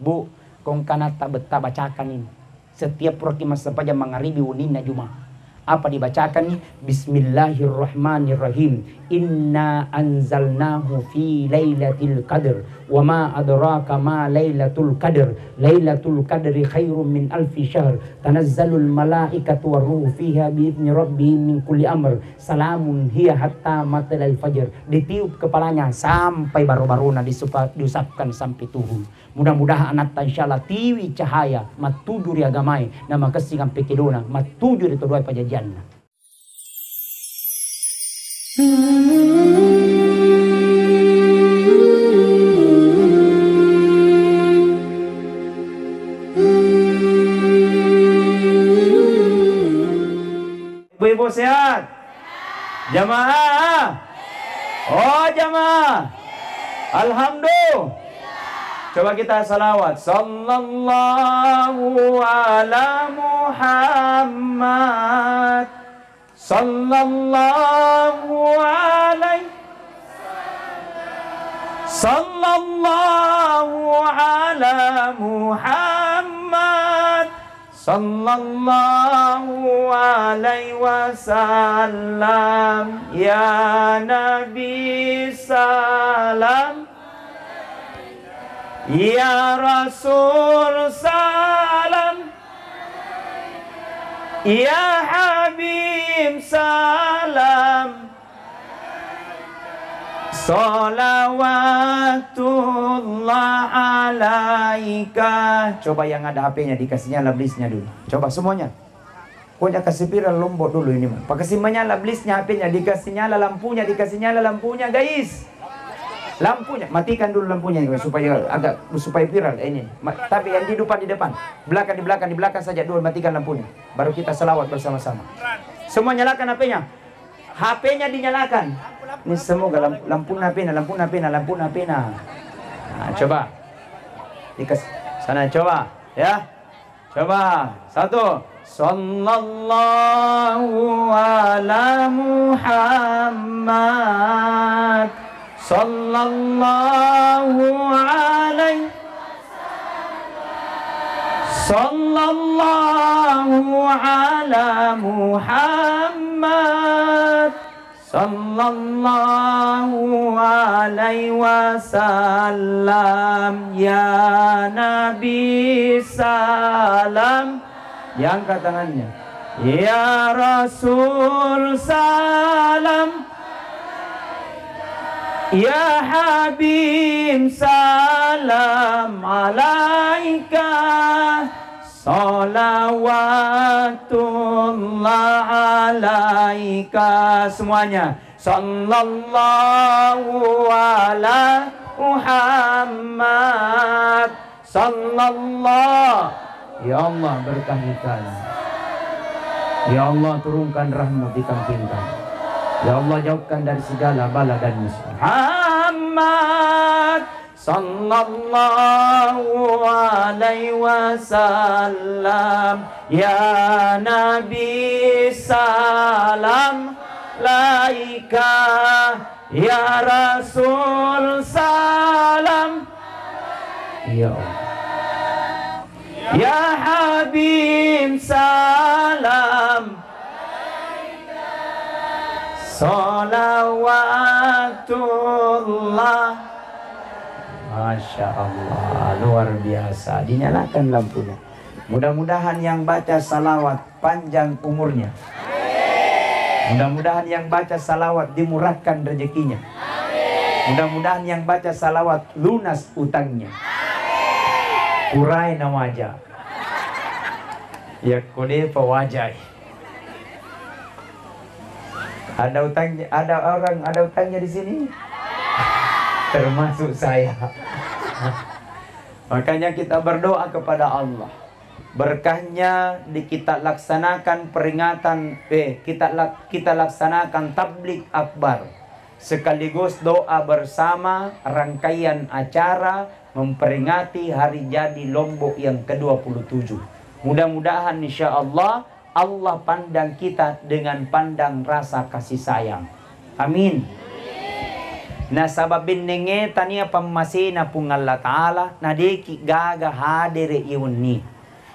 Bu, kong kana tak betah bacakan ini. Setiap roti masa saja mengaribi unina Jumat. Apa dibacakan nih? Bismillahirrahmanirrahim. Inna anzalnahu fi lailatul qadr. Wa ma adraka ma lailatul qadr. Lailatul qadri khairum min alfi syahr. Tanazzalul malaikatu waruhu fiha biidzni rabbihim min kulli amr. Salamun hiya hatta matla'il fajr. Ditiup kepalanya sampai baru-baruna diusapkan sampai tubuh. Mudah-mudahan anak insyaallah tiwi cahaya matujur ya gamai nama kesingan pekedona matujur itu doa pajajanna. Ibu-ibu sehat? Jamaah? Oh jamaah. Alhamdulillah. Coba kita salawat. Sallallahu ala Muhammad. Sallallahu alaihi. Sallallahu ala Muhammad. Sallallahu alaihi wasallam. Ya Nabi salam. Ya Rasul salam. Ya Habib salam. Salawatullah alaika. Coba yang ada HP-nya dikasih nyala blisnya dulu. Coba semuanya. Pokoknya kasih viral lombok dulu ini. Pak kasih menyala blisnya HP-nya, dikasih nyala lampunya, guys. Lampunya, matikan dulu lampunya supaya viral ini. Tapi yang di depan, di belakang saja dulu matikan lampunya. Baru kita selawat bersama-sama. Semua nyalakan HP-nya. HP-nya dinyalakan. Ini semoga lampu napena. Nah, coba. Dikasih sana coba, ya. Coba. Satu. Sallallahu ala Muhammad. Sallallahu alaihi. Sallallahu ala Muhammad. Sallallahu alaihi wasallam. Ya Nabi salam. Yang angkat tangannya. Ya Rasul salam. Ya Habib salam alaika. Salawatullah alaika. Semuanya. Sallallahu ala Muhammad. Sallallahu. Ya Allah berkahi kami. Ya Allah turunkan rahmat di kampung kami. Ya Allah jauhkan dari segala bala dan musibah. Muhammad sallallahu alaihi wasallam. Ya Nabi salam laika. Ya Rasul salam. Ya Allah. Ya Habib salam. Salawatullah. Masya Allah, luar biasa. Dinyalakan lampunya. Mudah-mudahan yang baca salawat panjang umurnya. Mudah-mudahan yang baca salawat dimurahkan rezekinya. Mudah-mudahan yang baca salawat lunas utangnya. Urai wajah. Ya kode pewajah. Ada utangnya, ada utangnya di sini. Termasuk saya. Makanya kita berdoa kepada Allah. Berkahnya kita laksanakan peringatan kita laksanakan tabligh akbar. Sekaligus doa bersama rangkaian acara memperingati hari jadi Lombok yang ke-27. Mudah-mudahan insyaallah Allah pandang kita dengan pandang rasa kasih sayang. Amin. Na sababin nenge tania pamasina pung Allah Ta'ala na deki gaga hadere iuni.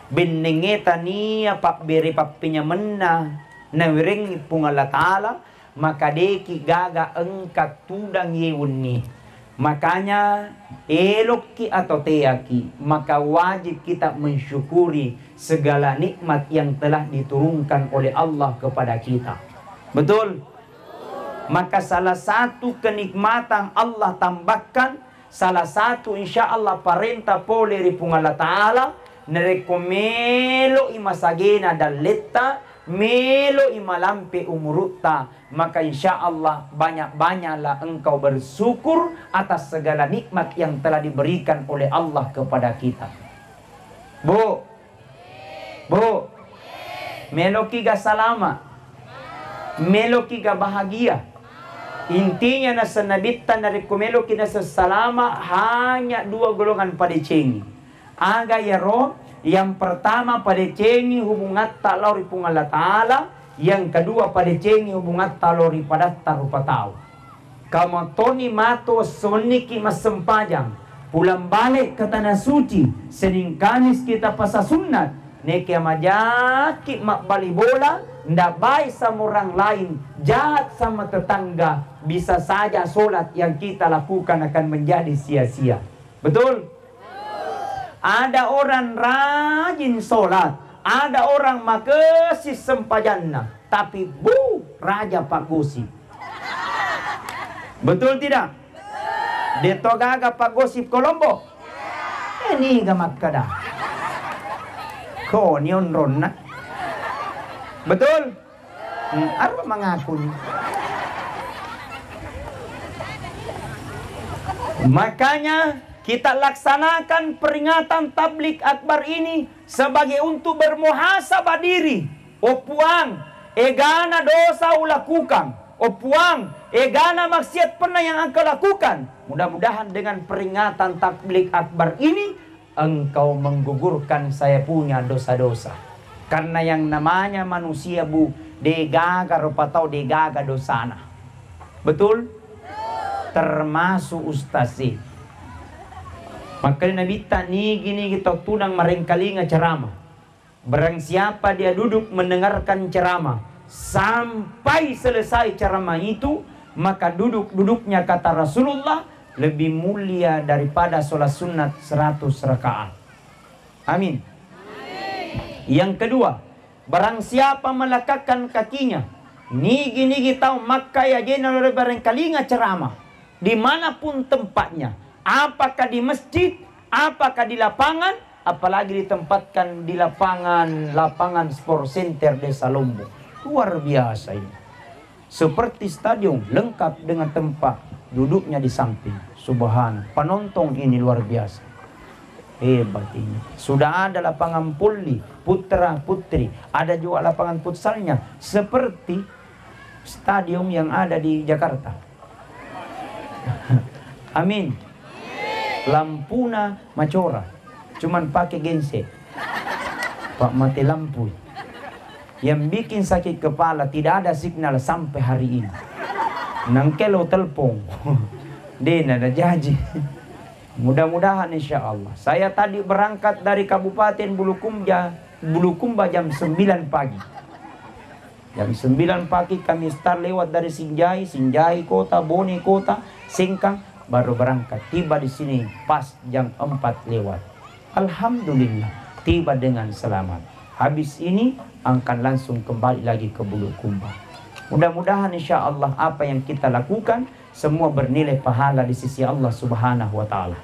Binnenge tania pak beri papinya menna na wiring pung Allah Ta'ala maka deki gaga engkat tudang iuni. Makanya eloki atau teaki maka wajib kita mensyukuri segala nikmat yang telah diturunkan oleh Allah kepada kita. Betul? Maka salah satu kenikmatan Allah tambahkan, salah satu insya Allah perintah pole ripung Allah Ta'ala, nerekomelo imasagena daletta, melo imalampe umurutta, maka insya Allah banyak-banyaklah engkau bersyukur atas segala nikmat yang telah diberikan oleh Allah kepada kita. Bu, melo kiga salama, melo kiga bahagia. Intinya na sanabitan na rekomelo kina sa salama hanya dua golongan padecengi. Aga yaro, yang pertama padecengi hubungat talori pung Allah Ta'ala, yang kedua padecengi hubungat talori pada tarupatau. Kamu toni mato soniki masempajang, pulang balik ke tanah suci, Senin Kamis kita pasal sunat, neke majaki mak bali bola, ndak baik sama orang lain, jahat sama tetangga, bisa saja solat yang kita lakukan akan menjadi sia-sia. Betul? Ada orang rajin solat, ada orang makasih sempajanna, tapi raja pak gosip. Betul tidak? Detogaga pak gosip Kolombo. Ini gamak kada. Ko nion ronna. Betul? Apa mengaku? Makanya kita laksanakan peringatan tablik akbar ini sebagai untuk bermuhasabah diri. Opuang, egana dosa ulakukan. Opuang, egana maksiat pernah yang engkau lakukan. Mudah-mudahan dengan peringatan tablik akbar ini engkau menggugurkan saya punya dosa-dosa. Karena yang namanya manusia degaga rupatau degaga dosana. Betul? Termasuk ustazi. Maka Nabi tani gini kita tunang merengkalinga ceramah. Barang siapa dia duduk mendengarkan ceramah sampai selesai ceramah itu, maka duduknya kata Rasulullah lebih mulia daripada sholat sunat 100 rakaat. Amin. Yang kedua, barang siapa melekatkan kakinya, nigi tahu maka ya jenal barangkalinga ceramah dimanapun tempatnya, apakah di masjid, apakah di lapangan, apalagi ditempatkan di lapangan sport center Desa Lombok. Luar biasa ini. Seperti stadion lengkap dengan tempat duduknya di samping. Subhan, penonton ini luar biasa. Hebat ini. Sudah ada lapangan poli, putra putri, ada juga lapangan futsalnya seperti stadion yang ada di Jakarta. Amin. Lampuna macora, cuman pakai genset. Pak mati lampu. Yang bikin sakit kepala tidak ada signal sampai hari ini. Nangkelo telepon. Dia ada janji. Mudah-mudahan insya Allah. Saya tadi berangkat dari Kabupaten Bulukumba jam 9 pagi. Jam 9 pagi kami start lewat dari Sinjai kota, Bone kota, Singkang, baru berangkat. Tiba di sini pas jam 4 lewat. Alhamdulillah, tiba dengan selamat. Habis ini akan langsung kembali lagi ke Bulukumba. Mudah-mudahan insya Allah apa yang kita lakukan semua bernilai pahala di sisi Allah Subhanahu wa Ta'ala.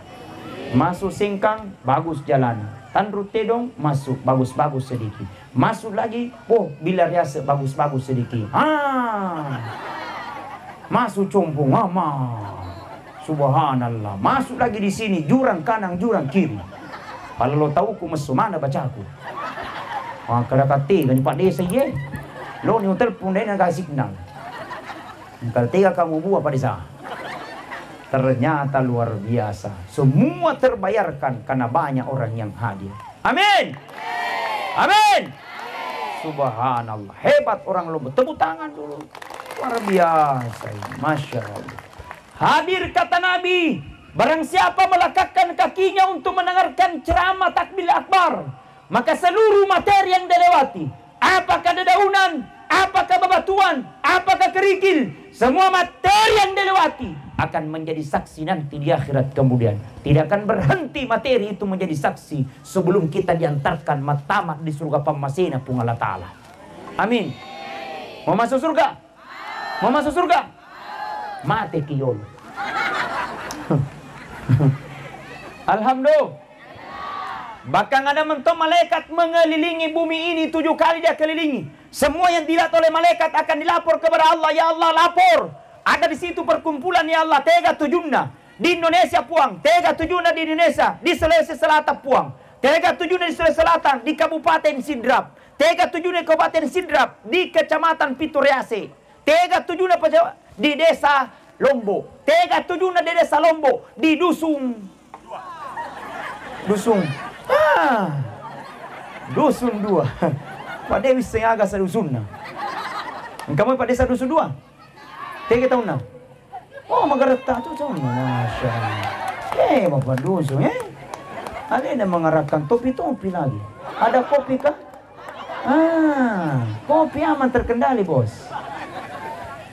Masuk Singkang, bagus jalan. Tanru Tedong, masuk, bagus-bagus sedikit. Masuk lagi, Bilar Yase, bagus-bagus sedikit. Masuk Combong, Subhanallah. Masuk lagi di sini, jurang kanan, jurang kiri. Kalau lo tahu ku masuk mana bacaku. Kada kati, kan Pak Desa ye. Lo ni hotel pun dia nak signal. Kalau tiga kamu buat pada sana. Ternyata luar biasa. Semua terbayarkan karena banyak orang yang hadir. Amin. Amin. Subhanallah. Hebat orang Lombok. Tepuk tangan dulu. Luar biasa. Masya Allah. Hadir kata Nabi, barang siapa melekatkan kakinya untuk mendengarkan ceramah takbir akbar, maka seluruh materi yang dilewati, apakah dedaunan, apakah bebatuan, apakah kerikil, semua materi yang dilewati akan menjadi saksi nanti di akhirat kemudian. Tidak akan berhenti materi itu menjadi saksi sebelum kita diantarkan matamat di surga pamasina pun Allah Ta'ala. Amin. Mau masuk surga? Mau masuk surga? Mati kiyol. Alhamdulillah. Bahkan ada mentok malaikat mengelilingi bumi ini 7 kali dia kelilingi. Semua yang dilihat oleh malaikat akan dilapor kepada Allah. Ya Allah, lapor. Ada di situ perkumpulan ya Allah. Tega tujuna di Indonesia puang. Tega tujuna di Indonesia. Di Sulawesi Selatan puang. Tega tujuna di Sulawesi Selatan. Di Kabupaten Sidrap. Tega tujuna di Kabupaten Sidrap. Di Kecamatan Piturease. Tega tujuna di Desa Lombok. Tega tujuna di Desa Lombok. Di Dusun. Dusun 2. Pak Dewi sengaga sa dusun na. Kamu Pak Desa Dusun 2? Tega tahun na. Oh, magarata tu tahun na. Masya Allah. Bapak dusun Ada yang mengarahkan topi-topi lagi. Ada kopi kah? Kopi aman terkendali bos.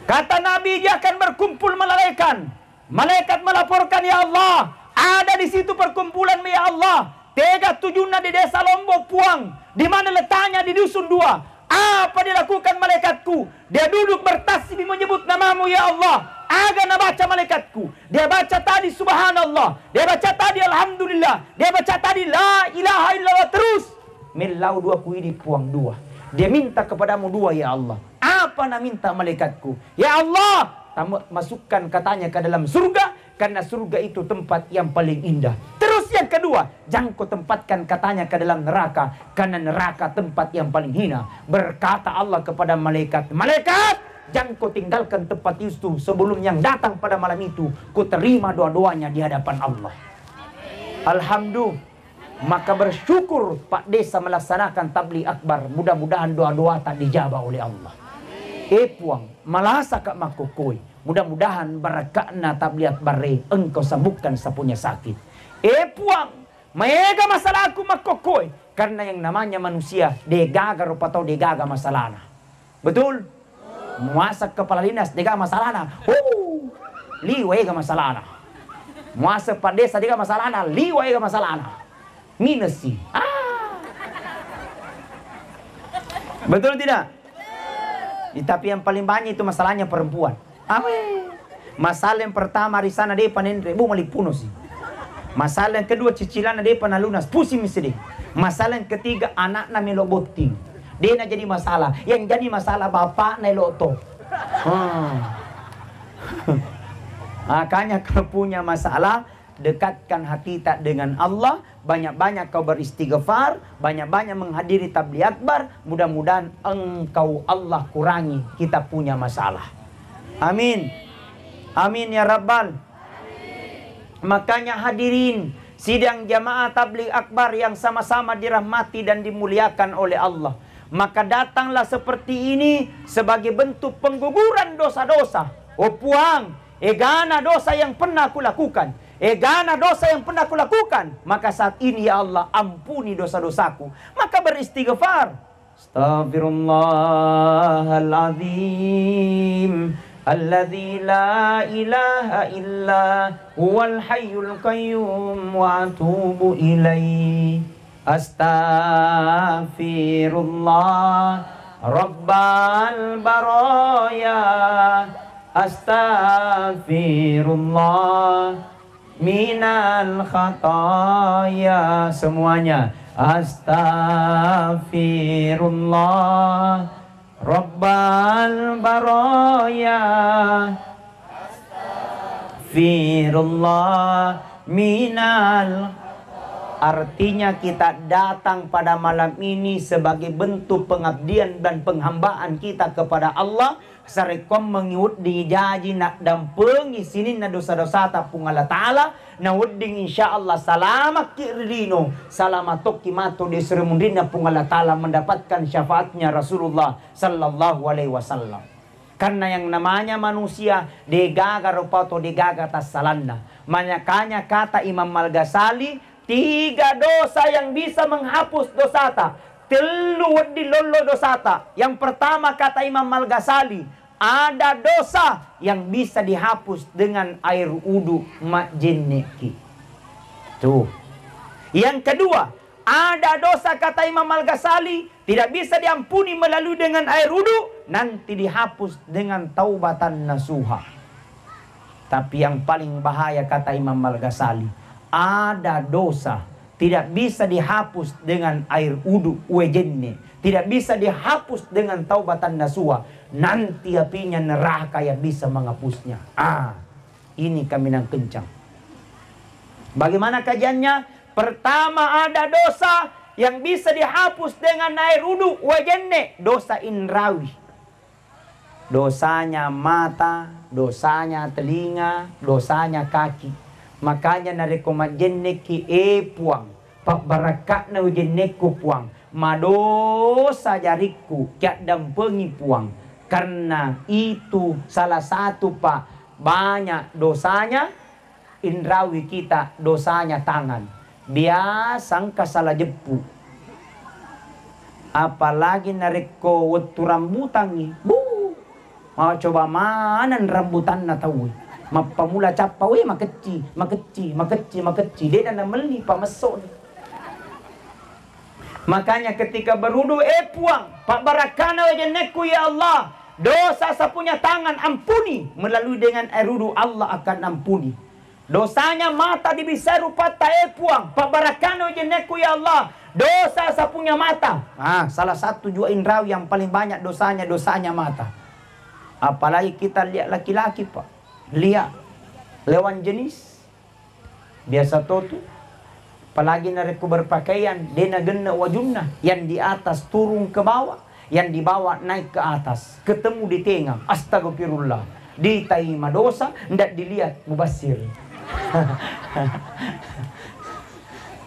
Kata Nabi, dia akan berkumpul malaikat. Malaikat melaporkan, ya Allah, ada di situ perkumpulan ya Allah. Tega tujuna di Desa Lombok puang. Di mana letaknya di Dusun 2. Apa dilakukan malaikatku? Dia duduk bertasbih menyebut namamu ya Allah. Aga na baca malaikatku. Dia baca tadi subhanallah. Dia baca tadi alhamdulillah. Dia baca tadi la ilaha illallah terus. Milau 2 kuidi puang 2. Dia minta kepadamu 2 ya Allah. Apa nak minta malaikatku? Ya Allah, masukkan katanya ke dalam surga, karena surga itu tempat yang paling indah. Terus yang kedua, jangan kau tempatkan katanya ke dalam neraka, karena neraka tempat yang paling hina. Berkata Allah kepada malaikat, malaikat, jangan kau tinggalkan tempat itu sebelum yang datang pada malam itu kau terima doa-doanya di hadapan Allah. Alhamdulillah. Maka bersyukur Pak Desa melaksanakan tabligh akbar. Mudah-mudahan doa-doa tak dijabah oleh Allah. Puang, malasa kak makokoi. Mudah-mudahan barakakna tabligh akbar engkau sembuhkan sapunya sakit. Puang, maega masalah aku makokoi. Karena yang namanya manusia, degaga rupa tau degaga masalahna. Betul? Muasak kepala dinas, degaga masalahna. Liwega masalahna. Muasak Pak Desa, degaga masalahna. Liwega masalahna. Minus sih. Betul tidak? Tapi yang paling banyak itu masalahnya perempuan. Masalah yang pertama di sana dia panen rebu malipuno sih. Masalah yang kedua cicilan dia panalunas pusing mesti. Masalah yang ketiga anak na meloboting. Dia na jadi masalah. Yang jadi masalah bapak na loto. Makanya kalau punya masalah, dekatkan hati tak dengan Allah, banyak-banyak kau beristighfar, banyak-banyak menghadiri tabligh akbar, mudah-mudahan engkau Allah kurangi kita punya masalah. Amin. Amin ya Rabbal. Makanya hadirin sidang jamaah tabligh akbar yang sama-sama dirahmati dan dimuliakan oleh Allah. Maka datanglah seperti ini sebagai bentuk pengguguran dosa-dosa. Puang, egana dosa yang pernah aku lakukan. Egana dosa yang pernah aku lakukan. Maka saat ini ya Allah ampuni dosa-dosaku. Maka beristighfar. Astaghfirullahaladzim. Alladzi la ilaha illa huwal hayyul qayyum wa atubu ilaih. Astaghfirullah Rabbal baraya. Astaghfirullah minal khataya. Semuanya. Astaghfirullah Rabbal baraya. Astaghfirullah minal. Artinya kita datang pada malam ini sebagai bentuk pengabdian dan penghambaan kita kepada Allah. Sarekom mengiut di jaji nak dampengi sini na dosa-dosa tapung Allah Ta'ala. Na wudding insyaallah salamat kirdino. Salamat tokimato di seremundina pung Allah Ta'ala mendapatkan syafaatnya Rasulullah Sallallahu Alaihi Wasallam. Karena yang namanya manusia degaga rupato degaga tasalanna. Makanya kata Imam Al-Ghazali, 3 dosa yang bisa menghapus dosata. Telu wedi lolo dosata. Yang pertama kata Imam Al-Ghazali, ada dosa yang bisa dihapus dengan air wudu majenneki. Tuh. Yang kedua, ada dosa kata Imam Al-Ghazali tidak bisa diampuni melalui dengan air wudu, nanti dihapus dengan taubatan nasuha. Tapi yang paling bahaya kata Imam Al-Ghazali, ada dosa tidak bisa dihapus dengan air wudu wejenne, tidak bisa dihapus dengan taubatan nasuha, nanti apinya neraka yang bisa menghapusnya. Ini kami nang kencang. Bagaimana kajiannya? Pertama, ada dosa yang bisa dihapus dengan air wudu wajenne, dosa indrawi. Dosanya mata, dosanya telinga, dosanya kaki. Makanya nareko majenne ki puang, pak barakat na wajenne ku puang, madosa jariku kiat dampengi puang. Karena itu salah satu pak banyak dosanya indrawi kita, dosanya tangan. Biasang salah jepu. Apalagi nareko wetu rambutan ni. Mau coba manan rambutan na tahu. Mapamula capa we makeci. Dia dah meli pamesok. Makanya ketika berudu puang, pak barakana wajanneku ya Allah. Dosa sapunya tangan ampuni melalui dengan air wudu, Allah akan ampuni. Dosanya mata dibisa rupa puang, pak barakano jenneku ya Allah. Dosa sapunya mata. Salah satu juga indrawi yang paling banyak dosanya mata. Apalagi kita lihat laki-laki pak, lihat lawan jenis biasa tuh. Apalagi nareku berpakaian dena genna wajunna, yang di atas turun ke bawah, yang di bawah naik ke atas, ketemu di tengah. Astagfirullah, diterima dosa, ndak dilihat mubasir.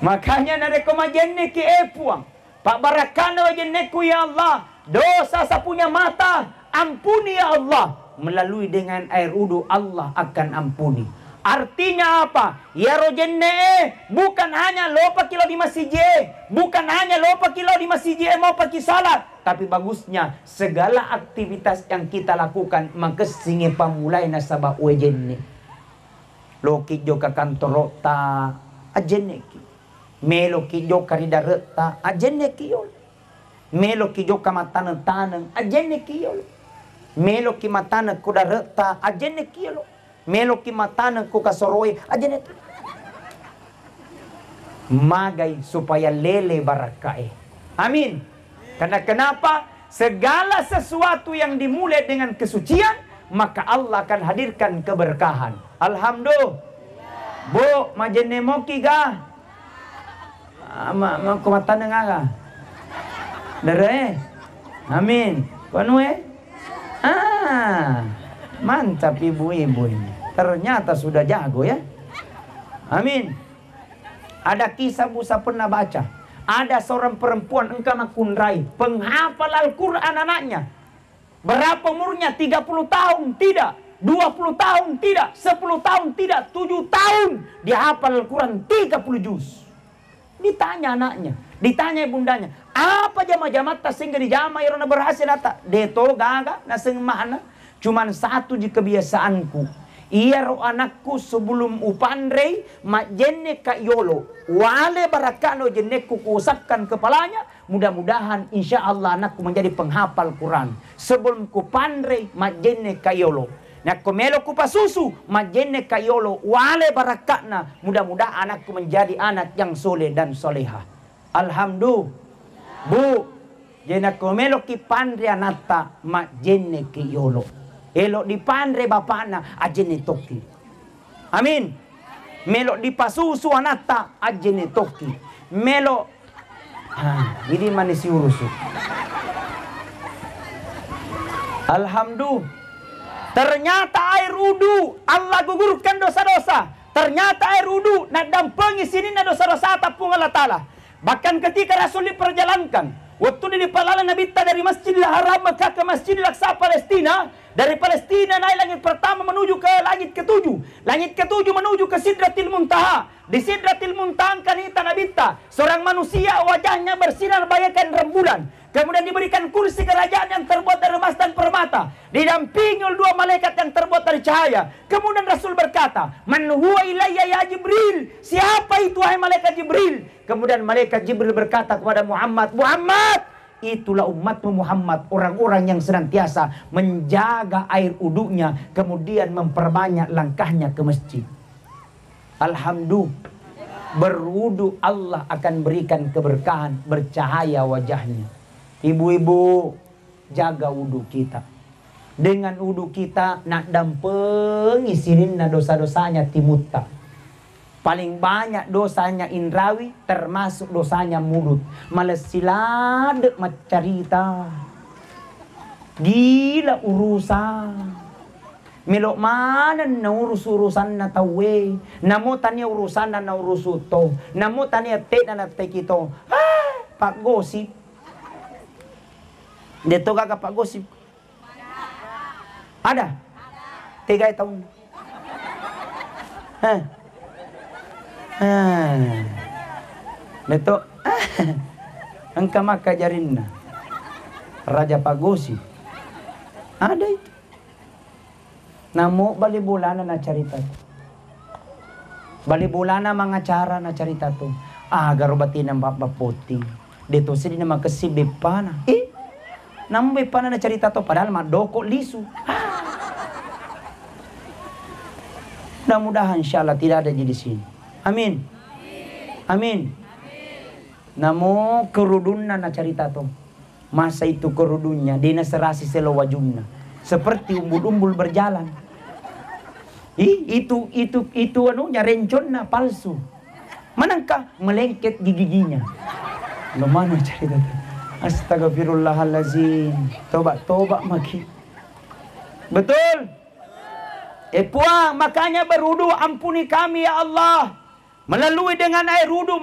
Makanya nareko majenne ki puang, pak barakana wajenneku ya Allah. Dosa sapunya mata ampuni ya Allah, melalui dengan air wudu Allah akan ampuni. Artinya apa? Ya rojenne bukan hanya lupa kilo di masjid, bukan hanya lupa kilo di masjid mau pergi salat, tapi bagusnya segala aktivitas yang kita lakukan mangkesinge pamulai nasabah wejenne. Loki joka kantor ta ajeneki, meloki joka ridareta ajeneki yol, meloki joka matana tanang ajeneki yol, meloki matana kudareta ajeneki yol, meloki matana ku kasoroy ajeneki. Magai supaya lele barakae. Amin. Karena kenapa? Segala sesuatu yang dimulai dengan kesucian, maka Allah akan hadirkan keberkahan. Alhamdulillah. Bu, majenne moki ga? Ma kumatan nga. Dere. Amin. Kuno mantap ibu-ibu ini. Ternyata sudah jago ya. Amin. Ada kisah Musa pernah baca. Ada seorang perempuan engkau makunrai, penghafal Al-Quran anaknya. Berapa umurnya? 30 tahun? Tidak. 20 tahun? Tidak. 10 tahun? Tidak. 7 tahun. Dia hafal Al-Quran 30 juz. Ditanya anaknya. Ditanya ibundanya. Apa jama-jama tak sehingga dijama irona berhasil data? Deto gaga naseng mana? Cuman satu di kebiasaanku. Iya ro anakku sebelum upandrei majenne ka yolo. Wale barakano jenneku kuusapkan kepalanya. Mudah-mudahan insya Allah anakku menjadi penghafal Quran. Sebelum ku pandrei majenne ka yolo. Nah komelo ku pasusu majenne ka yolo. Wale barakatna. Mudah-mudahan anakku menjadi anak yang soleh dan soleha. Alhamdulillah. Bu, jena komelo ki pandre anata majenne ki yolo. Elok dipandre bapakna ajene toki. Amin. Melok dipasusu anata ajene toki. Melok ini manisi urusu. Alhamdulillah. Ternyata air wudu Allah gugurkan dosa-dosa. Ternyata air wudu nak dampengi sini na dosa-dosa tapung Allah Ta'ala. Bahkan ketika Rasul diperjalankan Waktu di palalan Nabi dari Masjidil Haram Mekah ke Masjidil Aqsa Palestina, dari Palestina naik langit pertama menuju ke langit ketujuh. Langit ketujuh menuju ke Sidratil Muntaha. Di Sidratil Muntaha kanita Nabi seorang manusia wajahnya bersinar bagaikan rembulan. Kemudian diberikan kursi kerajaan yang terbuat dari emas dan permata. Didampingi oleh 2 malaikat yang terbuat dari cahaya. Kemudian Rasul berkata, "Man huwa ilayya ya Jibril?" Siapa itu wahai malaikat Jibril? Kemudian malaikat Jibril berkata kepada Muhammad, "Muhammad, itulah umatmu Muhammad, orang-orang yang senantiasa menjaga air uduknya, kemudian memperbanyak langkahnya ke masjid." Alhamdulillah, berwudu Allah akan berikan keberkahan, bercahaya wajahnya. Ibu-ibu, jaga wudu kita. Dengan wudu kita nak dampengi sirinna dosa-dosanya timutta. Paling banyak dosanya indrawi, termasuk dosanya mulut. Malas silad macarita. Gila urusan. Melok mana na urus-urusan na tawe. Namo tanya urusan na urusuto. Namo tanya te na tekito. Pak gosip. Dito ka Pak gosip. Ada? 3 tahun. Dito. Angka maka jarinna. Raja Pak gosip. Ada itu. Namo bali bulana na carita. Bali bulana mga cara na carita to. Garubatin ang papaputi. Dito sila na magkasibip pa na. Namo pa na carita to padahal madoko lisu. Mudah-mudahan insyaallah tidak ada di sini. Amin. Amin. Namo kerudunna na carita to. Masa itu kerudunnya dinaserasi selawajunna. Seperti umbul-umbul berjalan. Itu anunya rencon na palsu. Manangka melengket giginya. Lo mana cerita itu? Astagfirullahalazim. Tobat maki. Betul? Puang, makanya berwudu, ampuni kami ya Allah. Melalui dengan air wudu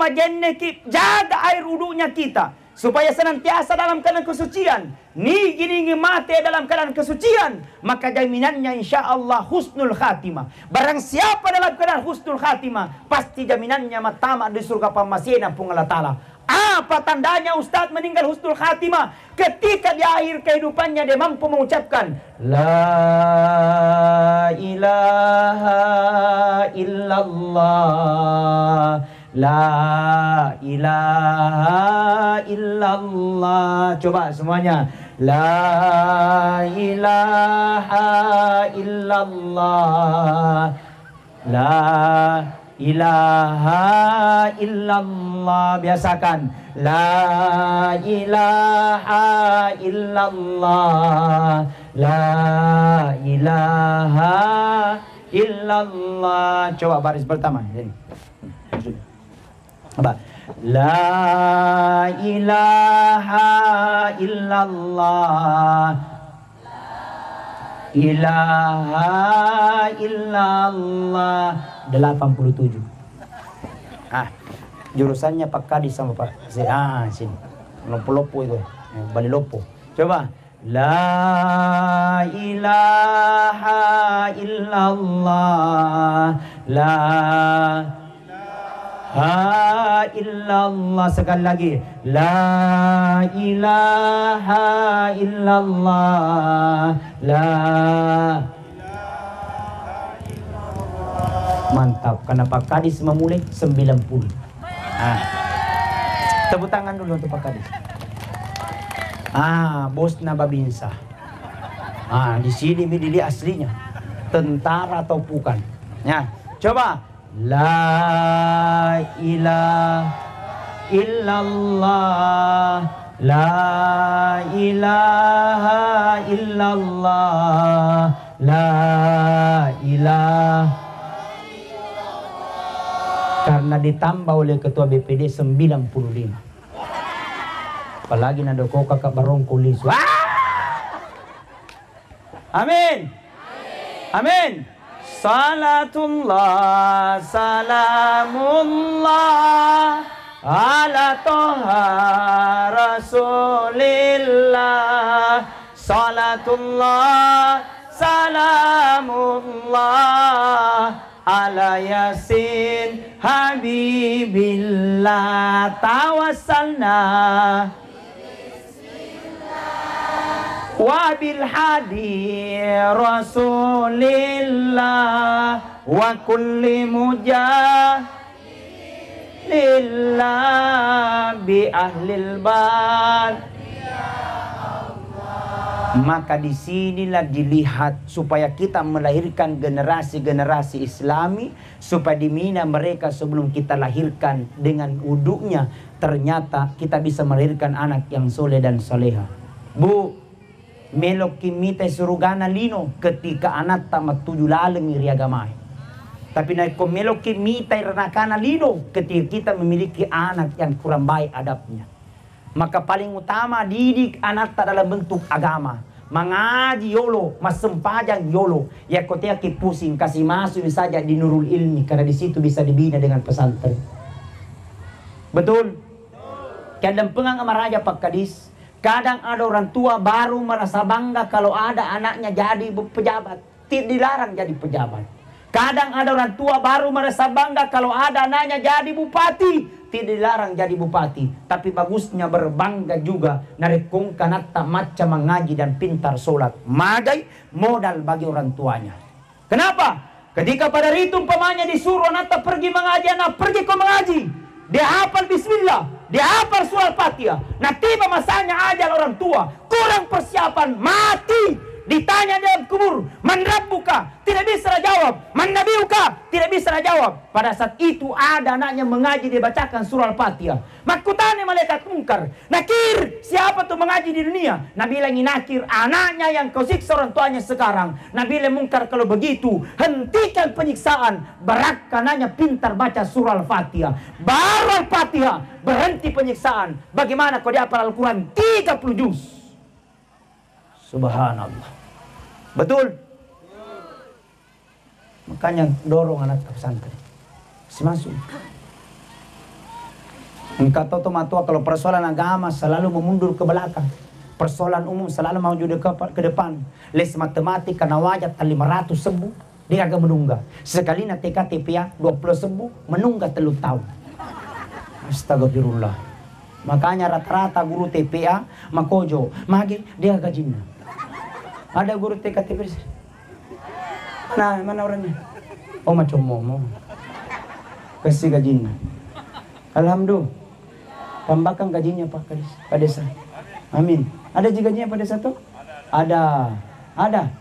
jaga air wudunya kita. Supaya senantiasa dalam keadaan kesucian. Gini mati dalam keadaan kesucian. Maka jaminannya insya Allah husnul khatimah. Barang siapa dalam keadaan husnul khatimah, pasti jaminannya matama di surga pamasina pung Allah Ta'ala. Apa tandanya Ustaz meninggal husnul khatimah? Ketika di akhir kehidupannya dia mampu mengucapkan La ilaha illallah, La ilaha illallah. Coba semuanya. La ilaha illallah, La ilaha illallah. Biasakan. La ilaha illallah, La ilaha illallah. Coba baris pertama. Apa? La ilaha illallah, ilaha illallah. 87. Jurusannya Pak Kadis sama Pak. Sini. Lopo-lopo itu. Bali lopo. Coba. La ilaha illallah, La ilaha illallah. Sekali lagi. La ilaha illallah, La mantap, karena Pak Kadis memulai 90. Tepuk tangan dulu untuk Pak Kadis. Bos na babinsa. Di sini ini aslinya. Tentara atau bukan? Ya, coba. La ilaha illallah, La ilaha illallah, La ilaha. Karena ditambah oleh ketua BPD 95. Apalagi nado ko kakak barong kulis. Amin. Amin. Salatullah, salamullah ala toha Rasulillah. Salatullah salamullah ala Yasin Habibillah. Tawassalna wa bil hadi Rasulillah wa kulli mujahilillah bi ahlil bal. Maka disinilah dilihat supaya kita melahirkan generasi-generasi Islami, supaya dimina mereka sebelum kita lahirkan dengan wuduknya. Ternyata kita bisa melahirkan anak yang soleh dan soleha. Bu, melok kimite surugana lino ketika anak tamat 7 laleng iriagamai. Tapi naik melok kimite ranakana lino ketika kita memiliki anak yang kurang baik adabnya. Maka paling utama didik anak tak dalam bentuk agama. Mengaji yolo, masempajang yolo. Ya kotea ki pusing, kasih masuk saja di Nurul Ilmi. Karena di situ bisa dibina dengan pesantren. Betul? Kadang pengang sama Raja Pak Kadis. Kadang ada orang tua baru merasa bangga kalau ada anaknya jadi pejabat. Tidak dilarang jadi pejabat. Kadang ada orang tua baru merasa bangga kalau ada anaknya jadi bupati. Tidak dilarang jadi bupati. Tapi bagusnya berbangga juga. Narekong kanata macam mengaji dan pintar sholat. Magai modal bagi orang tuanya. Kenapa? Ketika pada itu umpamanya disuruh anak pergi mengaji, anak pergi ke mengaji. Dia hafal bismillah. Dia hafal surah Fatihah. Nah tiba masanya ajal orang tua. Kurang persiapan, mati. Ditanya dalam kubur, man rabbuka? Tidak bisa jawab. Man nabiyuka? Tidak bisa jawab. Pada saat itu ada anaknya mengaji, dia bacakan surah Al-Fatihah. Makutane malaikat mungkar. Nakir, siapa tuh mengaji di dunia? Nabi bilang nakir, anaknya yang kau siksa orang tuanya sekarang. Nabi bilang mungkar, kalau begitu hentikan penyiksaan. Berak kananya pintar baca surah Al-Fatihah. Baru Al-Fatihah berhenti penyiksaan. Bagaimana kau dia hafal Al-Quran 30 juz? Subhanallah. Betul? Makanya dorong anak ke pesantren. Masuk. Engkau tahu tua kalau persoalan agama selalu memundur ke belakang. Persoalan umum selalu maju ke depan. Les matematika na wajat 500 sembuh. Dia agak menunggah. Sekali na TKTP 20 sembuh. Menunggah 3 tahun. Astagfirullah. Makanya rata-rata guru TPA makojo. Magi dia gajinya. Ada guru TKTP. Mana orangnya? Oh macam momo. Kasih gajinya. Alhamdulillah. Tambahkan gajinya Pak Kadis, Pak Desa. Amin. Ada juga gajinya Pak Desa tuh? Ada. Ada.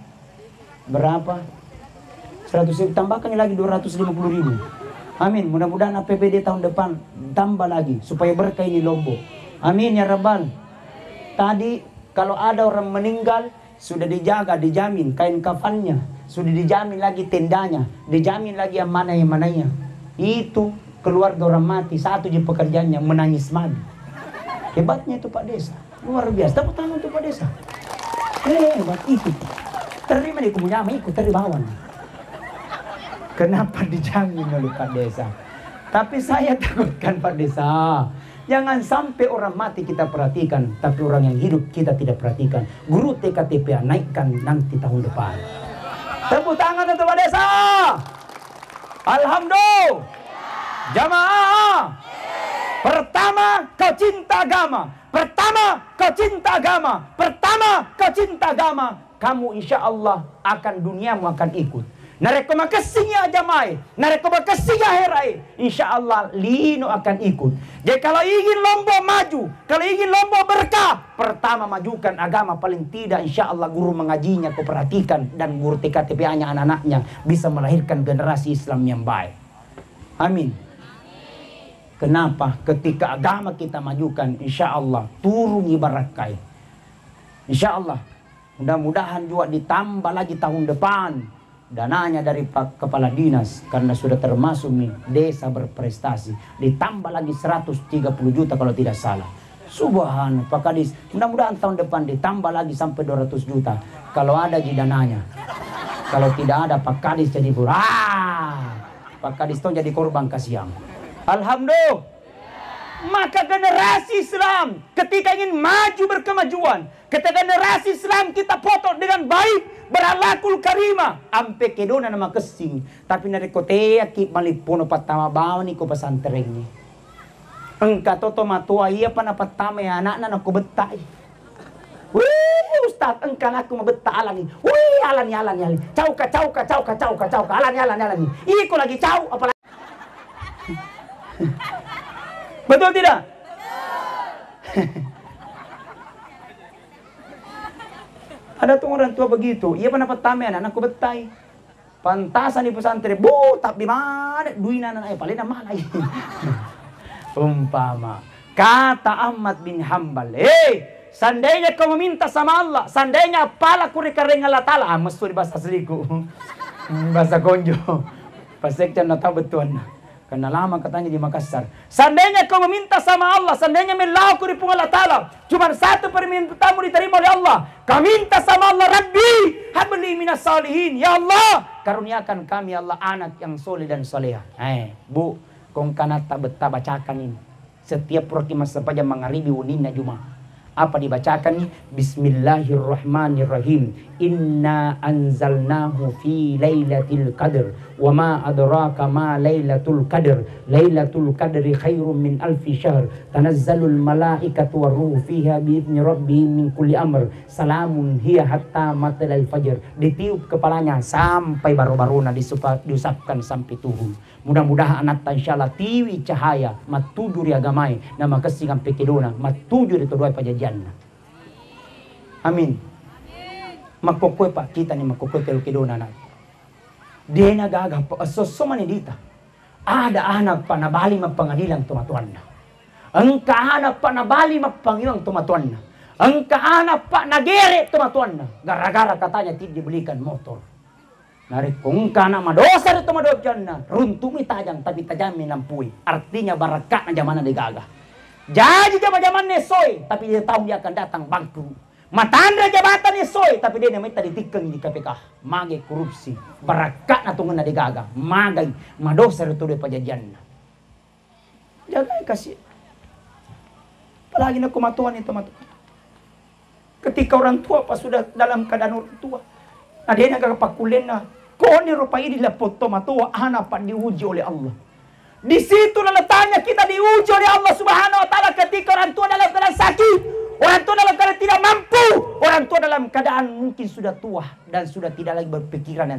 Berapa? 100.000. Tambahkan lagi 250.000. Amin. Mudah-mudahan APBD tahun depan tambah lagi supaya berkah ini Lombok. Amin ya Rabbal. Tadi kalau ada orang meninggal sudah dijaga, dijamin kain kafannya, sudah dijamin lagi tendanya, dijamin lagi yang mananya. Itu keluarga orang mati, satu je pekerjaannya menangis mati. Hebatnya itu Pak Desa, luar biasa. Tepuk tangan untuk Pak Desa. Hebat itu. Terima di kumunyama ikut teribawan. Kenapa dijamin oleh Pak Desa? Tapi saya takutkan Pak Desa. Jangan sampai orang mati kita perhatikan, tapi orang yang hidup kita tidak perhatikan. Guru TKTP naikkan nanti tahun depan. Tepuk tangan untuk Pak Desa. Alhamdulillah. Jamaah. Pertama kau cinta agama. Pertama kau cinta agama. Pertama kau cinta agama. Kamu insya Allah akan duniamu akan ikut. Narekoma kesinya jamai, narekoma kesinya herai, insya Allah lino akan ikut. Jadi kalau ingin Lombok maju, kalau ingin Lombok berkah, pertama majukan agama paling tidak insya Allah guru mengajinya kau perhatikan dan guru TKTP-nya anak-anaknya bisa melahirkan generasi Islam yang baik. Amin. Kenapa? Ketika agama kita majukan, insya Allah turun ibarat kain. Insya Allah, mudah-mudahan juga ditambah lagi tahun depan. Dananya dari Pak Kepala Dinas karena sudah termasuk nih desa berprestasi, ditambah lagi 130 juta kalau tidak salah. Subhanallah Pak Kadis, mudah-mudahan tahun depan ditambah lagi sampai 200 juta kalau ada di dananya. Kalau tidak ada Pak Kadis jadi Pak Kadis itu jadi korban kasihan. Alhamdulillah. Maka generasi Islam ketika ingin maju berkemajuan, ketika generasi Islam kita potong dengan baik, berakhlakul karimah, ampe kedona nama kesing, tapi nare kotea ki malipono patama bawa ni ko pesantrennya. Engka toto matua iya pana patama ya anak aku betai. Wih Ustaz, engka aku mau beta alani. Wih alani. Cauka alani. Iko lagi cau apalagi. Betul tidak? Ada tuh orang tua begitu. Ia pernah pertama anakku betai. Pantasan di pesantren. Bu, tapi mana duina anak paling malai. Umpama kata Ahmad bin Hambal, seandainya kau meminta sama Allah, seandainya pala kurika dengan Allah Ta'ala, mesti di bahasa seliku. Bahasa konjo. Pasekcan na tahu betul. Karena lama katanya di Makassar. Seandainya kau meminta sama Allah, seandainya melaku di Allah Ta'ala, cuma satu permintaanmu diterima oleh Allah. Kau minta sama Allah, Rabbi, habli minas salihin. Ya Allah, karuniakan kami Allah anak yang soleh dan soleha. Bu, kong kanata betah bacakan ini. Setiap roki masa saja mengaribi unina Jumat. Apa dibacakan nih? Bismillahirrahmanirrahim. Inna anzalnahu fi lailatul qadr. Wa ma adraka ma lailatul qadr. Lailatul qadri khairum min alfi syahr. Tanazzalul malaikatu waruhu fiha bi'idzni rabbihim min kulli amr. Salamun hiya hatta matla'il fajr. Ditiup kepalanya sampai baru-baruna diusapkan sampai tuhun. Mudah-mudahan anak insyaallah tiwi cahaya matujuri agamai nama kesingan pekedona matujuri kedua pajajanna. Amin. Makokoi pak kita ni makokoi pekedona na. Dia na gagah sosoma ni dita. Ada anak pa nabali mapangadilang tumatuanna. Engka anak pa nabali mapangadilang tumatuanna. Engka anak pa nagere tumatuanna. Gara-gara katanya tidak dibelikan motor. Narik kung kana madosa rito madop janna runtumi tajam tapi tajami lampui artinya barakat na zaman na digagah jadi zaman ni soy tapi dia tahu dia akan datang bangkrut matanda jabatan ni soy tapi dia namanya tadi tikeng di KPK mage korupsi barakat na tungan na digagah magay madosa rito de pajajanna jaga kasih palagi na kumatuan ito matuan ketika orang tua pas sudah dalam keadaan orang tua nah dia nagkapakulen na kung ni rupa ini lapot tomatua hanapan diuji oleh Allah. Di situ letaknya kita diuji oleh Allah Subhanahu Wa Taala ketika orang tua dalam keadaan sakit, orang tua dalam keadaan tidak mampu, orang tua dalam keadaan mungkin sudah tua dan sudah tidak lagi berpikiran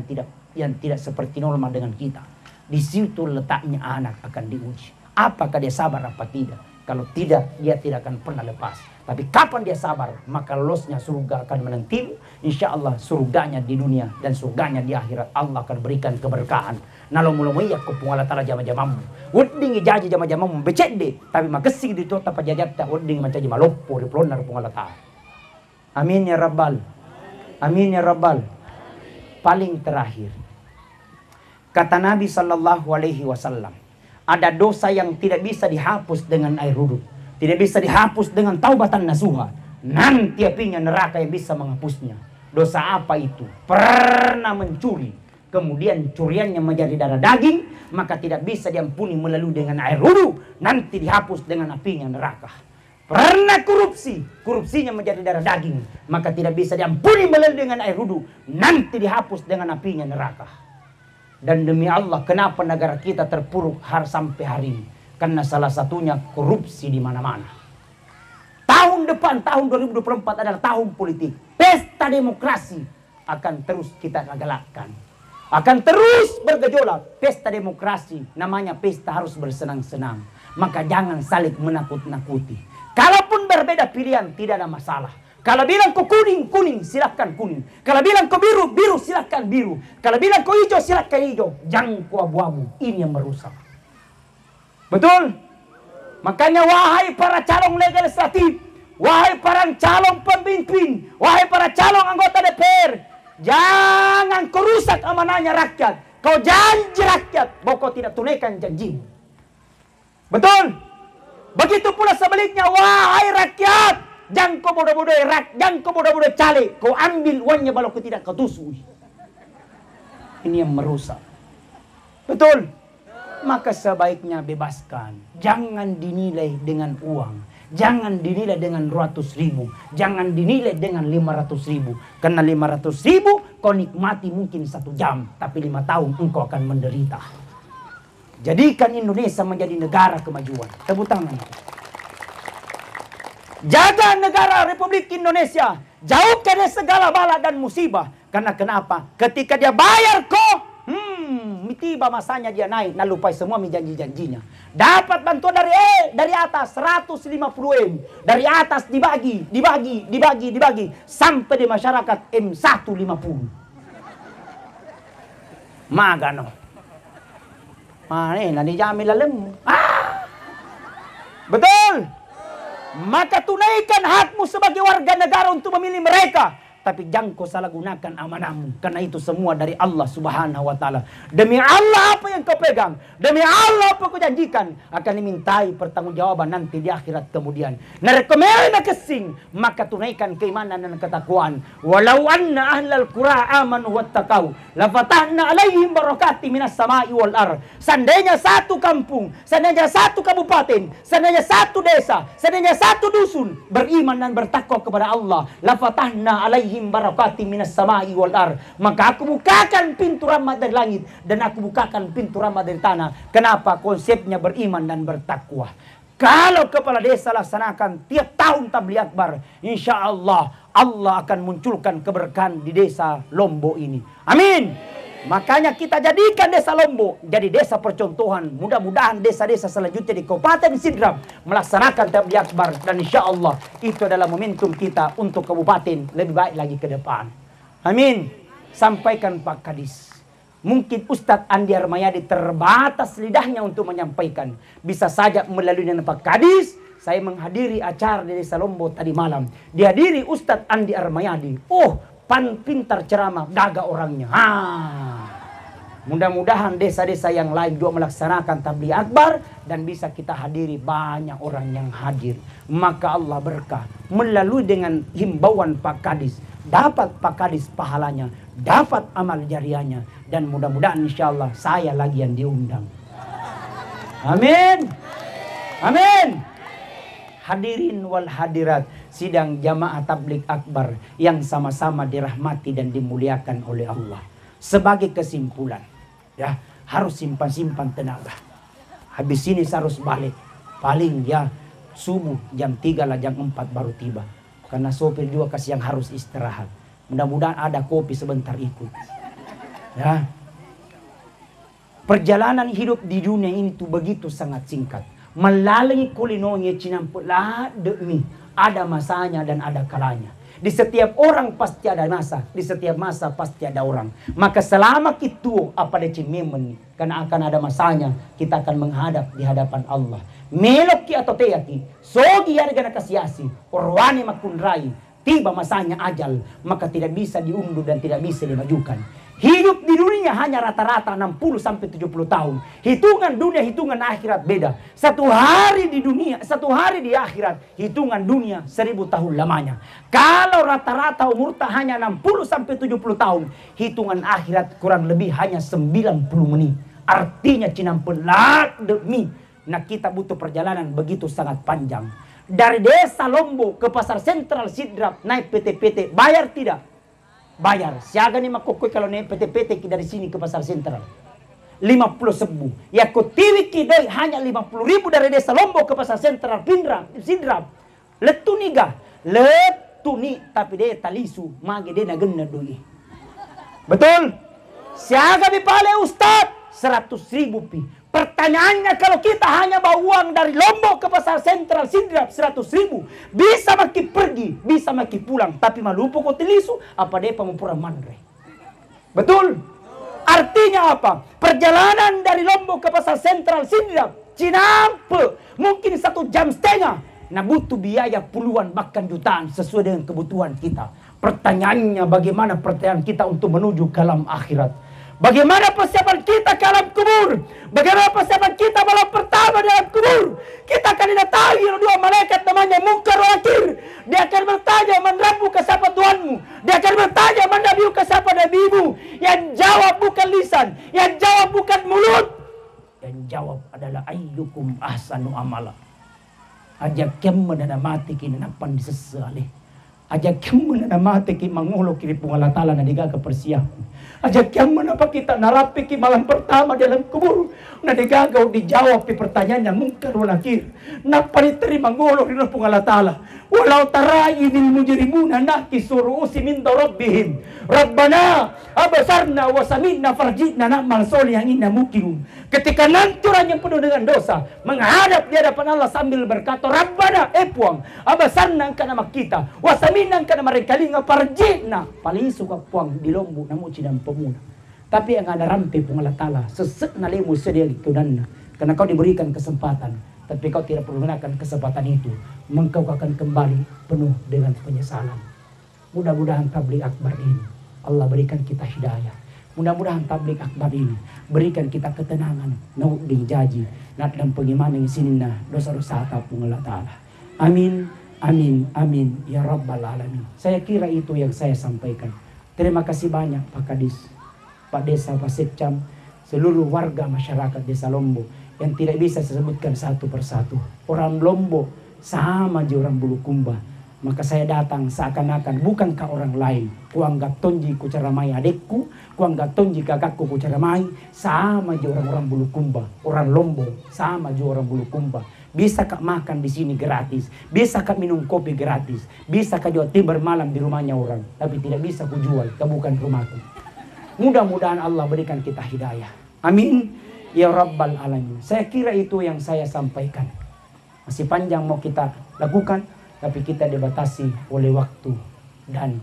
yang tidak seperti normal dengan kita. Di situ letaknya anak akan diuji. Apakah dia sabar apa tidak? Kalau tidak, dia tidak akan pernah lepas. Tapi kapan dia sabar, maka lolosnya surga akan menantimu. Insya Allah surganya di dunia dan surganya di akhirat. Allah akan berikan keberkahan. Nalomulumaya ko pungala tala jama-jamamu. Uding ijaji jama-jamamu becek deh. Tapi makasih di tota pajajata. Uding mencaji malopo di pelonar pungala tala. Amin ya Rabbal. Amin ya Rabbal. Paling terakhir. Kata Nabi SAW. Ada dosa yang tidak bisa dihapus dengan air wudhu. Tidak bisa dihapus dengan taubatan nasuha. Nanti apinya neraka yang bisa menghapusnya. Dosa apa itu? Pernah mencuri. Kemudian curiannya menjadi darah daging. Maka tidak bisa diampuni melalui dengan air wudhu. Nanti dihapus dengan apinya neraka. Pernah korupsi. Korupsinya menjadi darah daging. Maka tidak bisa diampuni melalui dengan air wudhu. Nanti dihapus dengan apinya neraka. Dan demi Allah, kenapa negara kita terpuruk sampai hari ini? Karena salah satunya korupsi di mana-mana. Tahun depan, tahun 2024 adalah tahun politik. Pesta demokrasi akan terus kita galakkan. Akan terus bergejolak. Pesta demokrasi, namanya pesta harus bersenang-senang. Maka jangan saling menakut-nakuti. Kalaupun berbeda pilihan, tidak ada masalah. Kalau bilang kau kuning, kuning, silahkan kuning. Kalau bilang kau biru, biru, silahkan biru. Kalau bilang kau hijau, silahkan hijau. Jangan kau abu-abu. Ini yang merusak. Betul? Makanya wahai para calon legislatif, wahai para calon pemimpin, wahai para calon anggota DPR, jangan kau rusak amanahnya rakyat. Kau janji rakyat, bahwa kau tidak tunaikan janjimu. Betul? Begitu pula sebaliknya, wahai rakyat, jangan kau bodoh-bodoh jangan kau bodoh-bodoh cale. Kau ambil uangnya balau kau tidak kau tusuk. Ini yang merusak. Betul? maka sebaiknya bebaskan. Jangan dinilai dengan uang. Jangan dinilai dengan 100.000. Jangan dinilai dengan 500.000. Karena 500.000 kau nikmati mungkin 1 jam. Tapi 5 tahun engkau akan menderita. Jadikan Indonesia menjadi negara kemajuan. Tepuk tangan. Jaga negara Republik Indonesia. Jauhkan dari segala bala dan musibah. Karena kenapa? Ketika dia bayar kau, tiba masanya dia naik, nah lupai semua janji-janjinya. Dapat bantuan dari atas 150M, dari atas dibagi sampai di masyarakat M150. Magano. Nanti jamin lalem. Betul. Maka tunaikan hakmu sebagai warga negara untuk memilih mereka. Tapi jangan kau salah gunakan amanahmu. Karena itu semua dari Allah subhanahu wa ta'ala. Demi Allah apa yang kau pegang. Demi Allah apa kau janjikan. Akan dimintai pertanggungjawaban nanti di akhirat kemudian. Narekomena kesing. Maka tunaikan keimanan dan ketakwaan. Walau anna ahlal qura amanu wattaqau. Lafatahna alaihim barakati minas sama'i wal ar. Seandainya satu kampung. Seandainya satu kabupaten. Seandainya satu desa. Seandainya satu dusun. Beriman dan bertakwa kepada Allah. Lafatahna alaihim barakati minas sama'i wal ar. Maka aku bukakan pintu rahmat dari langit dan aku bukakan pintu rahmat dari tanah. Kenapa? Konsepnya beriman dan bertakwa. Kalau kepala desa laksanakan tiap tahun tabligh akbar, insya Allah Allah akan munculkan keberkahan di desa Lombok ini. Amin. Makanya kita jadikan desa Lombok jadi desa percontohan. Mudah-mudahan desa-desa selanjutnya di Kabupaten Sidrap melaksanakan tabligh akbar. Dan insya Allah itu adalah momentum kita untuk kabupaten lebih baik lagi ke depan. Amin. Sampaikan Pak Kadis. Mungkin Ustadz Andi Armayadi terbatas lidahnya untuk menyampaikan. Bisa saja melalui Pak Kadis. Saya menghadiri acara di desa Lombok tadi malam. Dihadiri Ustadz Andi Armayadi. Pintar ceramah, daga orangnya. Mudah-mudahan desa-desa yang lain juga melaksanakan tabligh akbar dan bisa kita hadiri banyak orang yang hadir. Maka Allah berkah melalui dengan himbauan Pak Kadis. Dapat Pak Kadis pahalanya, dapat amal jariahnya, dan mudah-mudahan insya Allah saya lagi yang diundang. Amin. Amin. Hadirin wal hadirat, sidang jamaah tabligh akbar yang sama-sama dirahmati dan dimuliakan oleh Allah. Sebagai kesimpulan, ya, harus simpan-simpan tenaga. Habis ini saya harus balik. Paling ya subuh jam 3 lah, jam 4 baru tiba. Karena sopir juga yang harus istirahat. Mudah-mudahan ada kopi sebentar ikut. Ya. Perjalanan hidup di dunia ini tuh begitu sangat singkat. Melalui kulinonya cinampula demi ada masanya dan ada kalanya. Di setiap orang pasti ada masa, di setiap masa pasti ada orang. Maka selama kita apa deci memen, karena akan ada masanya kita akan menghadap di hadapan Allah. Meloki atau teati, sogi harga nakasiasi, orwani makunrai, tiba masanya ajal, maka tidak bisa diundur dan tidak bisa dimajukan. Hidup di dunia hanya rata-rata 60 sampai 70 tahun. Hitungan dunia, hitungan akhirat beda. Satu hari di dunia, satu hari di akhirat, hitungan dunia 1000 tahun lamanya. Kalau rata-rata umur hanya 60 sampai 70 tahun, hitungan akhirat kurang lebih hanya 90 menit. Artinya cinampelak demi. Nah, kita butuh perjalanan begitu sangat panjang. Dari desa Lombok ke pasar sentral Sidrap naik PT-PT, bayar tidak? Bayar. Siaga nih makokoi kalau naik PT-PT dari sini ke pasar sentral. 50.000. Ya kutiwi kidai hanya 50.000 dari desa Lombok ke pasar sentral Sidrap. Letu niga. Letu ni tapi dia talisu. Magi dia nagenna doi. Betul? Siaga bipale Ustad 100.000 pi. Pertanyaannya, kalau kita hanya bawa uang dari Lombok ke pasar sentral Sidrap 100.000, bisa maki pergi, bisa maki pulang, tapi malupo ko tilisu apa dia pamupura mandre. Betul? Artinya apa? Perjalanan dari Lombok ke pasar sentral Sidrap Cinampe mungkin 1 jam setengah. Nah, butuh biaya puluhan bahkan jutaan sesuai dengan kebutuhan kita. Pertanyaannya, bagaimana pertanyaan kita untuk menuju ke alam akhirat? Bagaimana persiapan kita ke alam kubur? Bagaimana persiapan kita malam pertama di alam kubur? Kita akan didatangi oleh 2 malaikat namanya Munkar wa Nakir. Dia akan bertanya, "Man rabbuka, siapa Tuhanmu?" Dia akan bertanya, "Man nabiyuka, siapa nabimu?" Yang jawab bukan lisan, yang jawab bukan mulut, Yang jawab adalah ayyukum ahsanu amala. Aja kemma na mati kini napan disesali. Aja kemma na mati kini mangulo kini pungalatala na diga kepersiaku. Aja kemma na pakita narapi ki malam pertama dalam kubur. Na digagaw dijawab di pertanyaan yang mungkar wal nakir. Napan diterima mangulo kini pungalatala. Walau tara'i bil mujrimuna nakisu ru'usi min rabbihim. Rabbana abasarna wa sami'na farjitna na'mal solihan inna mukirun. Ketika nanturan yang penuh dengan dosa menghadap di hadapan Allah sambil berkata, Rabbana puang abasarna kana makita wa sami'na kana marekalinga farjitna. Paling suka puang di lombu namu cidam pemuna. Tapi yang ada rampe pungalatala sesek na lemu sedia litunanna. Karena kau diberikan kesempatan. Tapi kau tidak perlu menggunakan kesempatan itu. Engkau akan kembali penuh dengan penyesalan. Mudah-mudahan tabligh akbar ini Allah berikan kita hidayah. Mudah-mudahan tabligh akbar ini berikan kita ketenangan. Nau dijaji. Nak dan pengimanan sinna dosa-dosa tapung Allah Ta'ala. Amin. Amin. Amin. Ya Rabbal Alamin. Saya kira itu yang saya sampaikan. Terima kasih banyak Pak Kadis, Pak Desa, Pak Sekcam, seluruh warga masyarakat Desa Lombok yang tidak bisa saya sebutkan satu persatu. Orang Lombok sama aja orang Bulukumba. Maka saya datang seakan-akan bukankah orang lain. Kuanggap tonji ku caramai adekku, kuanggap tonji kakakku ku caramai, sama aja orang-orang Bulukumba. Orang Lombok sama aja orang Bulukumba. Bisa kak makan di sini gratis, bisa kak minum kopi gratis, bisa kak jual timber malam di rumahnya orang, tapi tidak bisa ku jual, bukan rumahku. Mudah-mudahan Allah berikan kita hidayah. Amin. Ya Rabbal Alamin. Saya kira itu yang saya sampaikan. Masih panjang mau kita lakukan, tapi kita dibatasi oleh waktu dan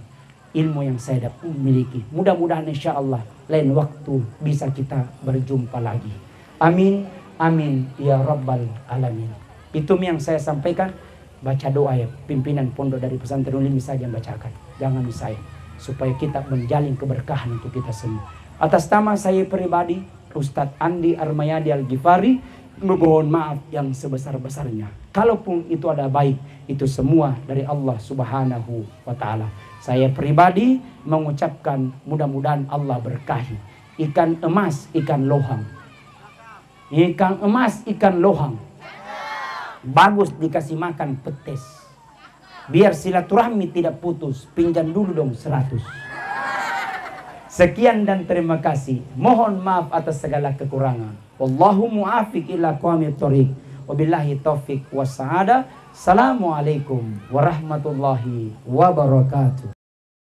ilmu yang saya miliki. Mudah-mudahan insya Allah lain waktu bisa kita berjumpa lagi. Amin. Amin. Ya Rabbal Alamin. Itu yang saya sampaikan. Baca doa ya. Pimpinan pondok dari pesantren Ulimi saja yang bacakan. Jangan saya. Supaya kita menjalin keberkahan untuk kita semua. Atas nama saya pribadi, Ustadz Andi Armayadi Al-Ghifari, mohon maaf yang sebesar-besarnya. Kalaupun itu ada baik, itu semua dari Allah Subhanahu wa Ta'ala. Saya pribadi mengucapkan mudah-mudahan Allah berkahi. Ikan emas, ikan lohang. Ikan emas, ikan lohang. Bagus dikasih makan petis. Biar silaturahmi tidak putus, pinjam dulu dong 100. Sekian dan terima kasih. Mohon maaf atas segala kekurangan. Wallahu muafiq ila aqwamit thoriq. Wabillahi taufiq was sa'ada. Assalamualaikum warahmatullahi wabarakatuh.